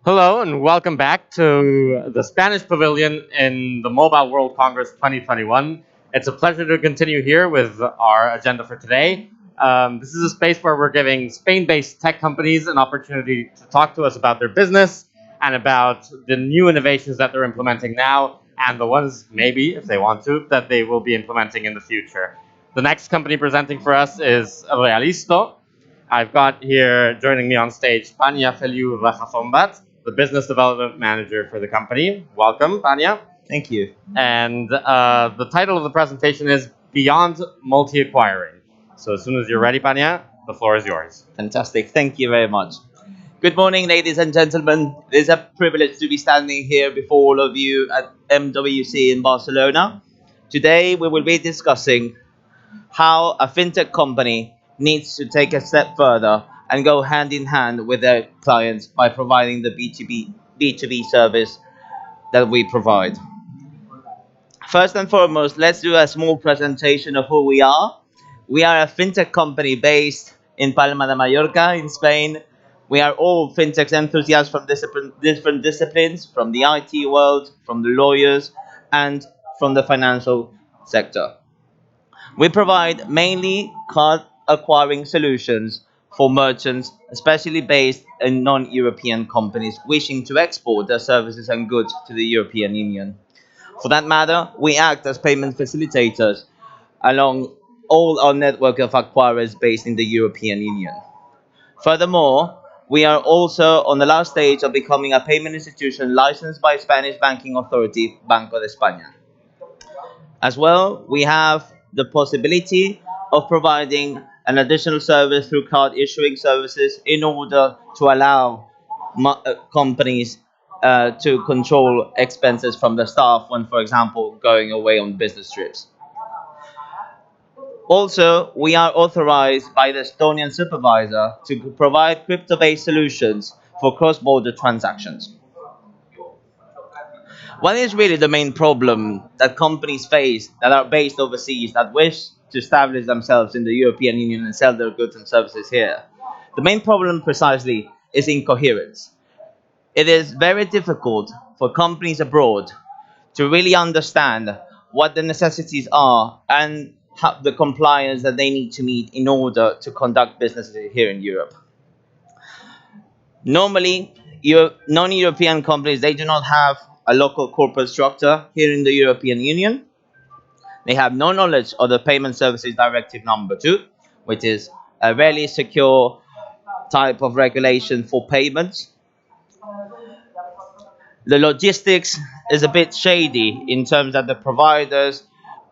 Hello and welcome back to the Spanish Pavilion in the Mobile World Congress 2021. It's a pleasure to continue here with our agenda for today. This is a space where we're giving Spain-based tech companies an opportunity to talk to us about their business and about the new innovations that they're implementing now and the ones, maybe, if they want to, that they will be implementing in the future. The next company presenting for us is Realisto. I've got here joining me on stage Panya, Feliu, Rajasombat, the business development manager for the company. Welcome, Panya. Thank you. And the title of the presentation is Beyond Multi-Acquiring. So as soon as you're ready, Panya, the floor is yours. Fantastic. Thank you very much. Good morning, ladies and gentlemen. It is a privilege to be standing here before all of you at MWC in Barcelona. Today, we will be discussing how a fintech company needs to take a step further and go hand in hand with their clients by providing the B2B service that we provide. First and foremost, let's do a small presentation of who we are. We are a fintech company based in Palma de Mallorca in Spain. We are all fintech enthusiasts from different disciplines, from the IT world, from the lawyers, and from the financial sector. We provide mainly card acquiring solutions for merchants, especially based in non-European companies wishing to export their services and goods to the European Union. For that matter, we act as payment facilitators along all our network of acquirers based in the European Union. Furthermore, we are also on the last stage of becoming a payment institution licensed by Spanish banking authority, Banco de España. As well, we have the possibility of providing an additional service through card issuing services in order to allow companies to control expenses from the staff when, for example, going away on business trips. Also, we are authorized by the Estonian supervisor to provide crypto-based solutions for cross-border transactions. What is really the main problem that companies face that are based overseas that wish to establish themselves in the European Union and sell their goods and services here? The main problem precisely is incoherence. It is very difficult for companies abroad to really understand what the necessities are and the compliance that they need to meet in order to conduct business here in Europe. Normally, non-European companies, they do not have a local corporate structure here in the European Union. They have no knowledge of the Payment Services Directive number 2, which is a very secure type of regulation for payments. The logistics is a bit shady in terms that the providers,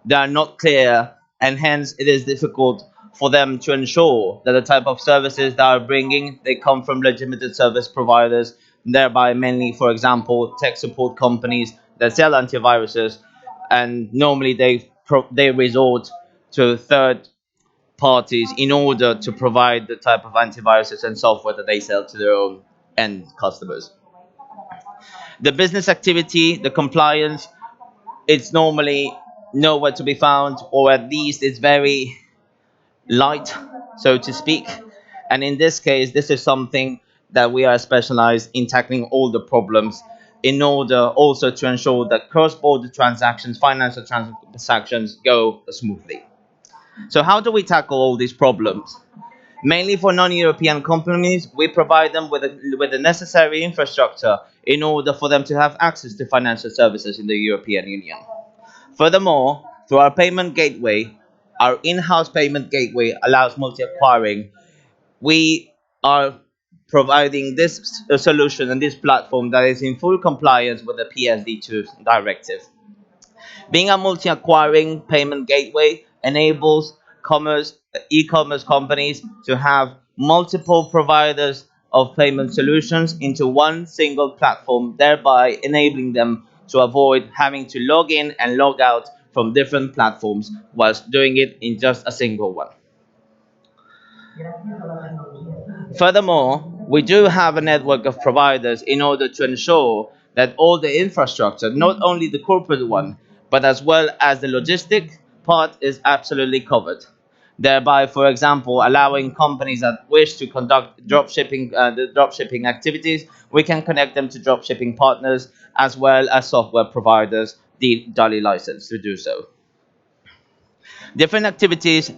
they are not clear, and hence it is difficult for them to ensure that the type of services they are bringing, they come from legitimate service providers, thereby mainly, for example, tech support companies that sell antiviruses, and normally they resort to third parties in order to provide the type of antiviruses and software that they sell to their own end customers. The business activity, the compliance, it's normally nowhere to be found, or at least it's very light, so to speak. And in this case, this is something that we are specialized in tackling all the problems in order also to ensure that cross-border transactions, financial transactions go smoothly. So how do we tackle all these problems? Mainly for non-European companies, we provide them with the necessary infrastructure in order for them to have access to financial services in the European Union. Furthermore, through our payment gateway, our in-house payment gateway allows multi-acquiring. We are providing this solution and this platform that is in full compliance with the PSD2 directive. Being a multi-acquiring payment gateway enables e-commerce companies to have multiple providers of payment solutions into one single platform, thereby enabling them to avoid having to log in and log out from different platforms whilst doing it in just a single one. Furthermore, we do have a network of providers in order to ensure that all the infrastructure, not only the corporate one, but as well as the logistic part, is absolutely covered. thereby, for example, allowing companies that wish to conduct the dropshipping activities, we can connect them to dropshipping partners as well as software providers, the duly licensed to do so. Different activities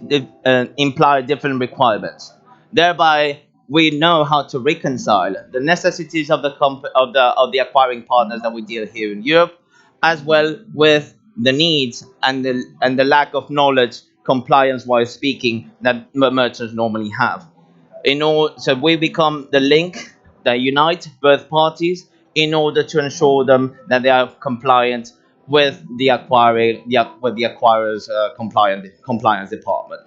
imply different requirements. Thereby, we know how to reconcile the necessities of the acquiring partners that we deal here in Europe, as well with the needs and the lack of knowledge, compliance-wise speaking, that merchants normally have. So we become the link that unite both parties in order to ensure them that they are compliant with the acquirer's compliance department.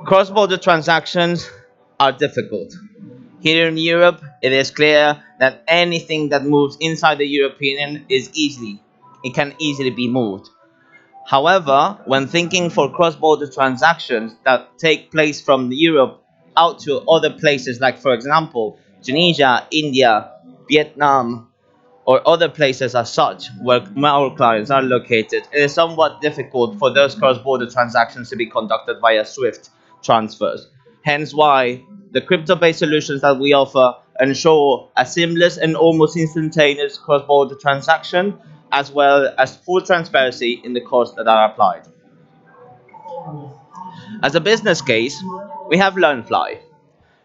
Cross-border transactions are difficult. Here in Europe, it is clear that anything that moves inside the European Union can easily be moved. However, when thinking for cross-border transactions that take place from Europe out to other places, like for example, Tunisia, India, Vietnam, or other places as such where our clients are located, it is somewhat difficult for those cross-border transactions to be conducted via SWIFT transfers. Hence why the crypto-based solutions that we offer ensure a seamless and almost instantaneous cross-border transaction, as well as full transparency in the costs that are applied. As a business case, we have LearnFly.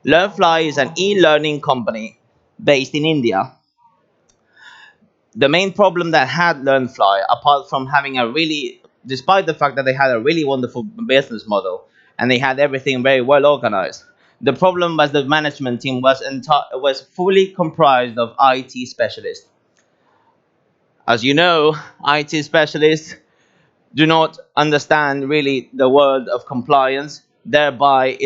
LearnFly is an e-learning company based in India. The main problem that had LearnFly, apart from despite the fact that they had a really wonderful business model and they had everything very well organized, the problem was the management team was fully comprised of IT specialists. As you know, IT specialists do not understand really the world of compliance. Thereby,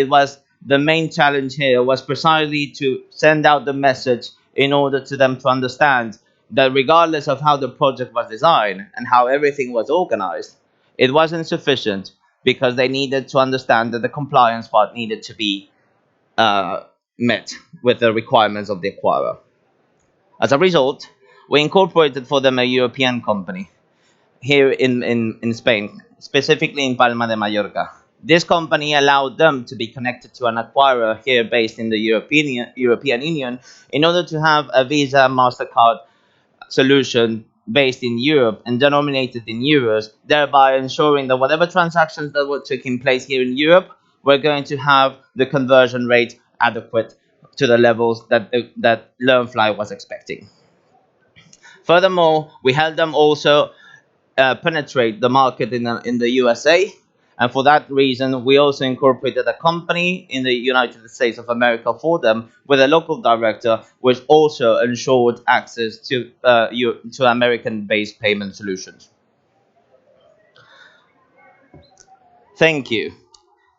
the main challenge here was precisely to send out the message in order to them to understand that regardless of how the project was designed and how everything was organized, it wasn't sufficient because they needed to understand that the compliance part needed to be met with the requirements of the acquirer. As a result, we incorporated for them a European company here in Spain, specifically in Palma de Mallorca. This company allowed them to be connected to an acquirer here based in the European Union in order to have a Visa MasterCard solution based in Europe and denominated in euros, thereby ensuring that whatever transactions that were taking place here in Europe were going to have the conversion rate adequate to the levels that LearnFly was expecting. Furthermore, we helped them also penetrate the market in the USA, and for that reason, we also incorporated a company in the United States of America for them with a local director, which also ensured access to American-based payment solutions. Thank you.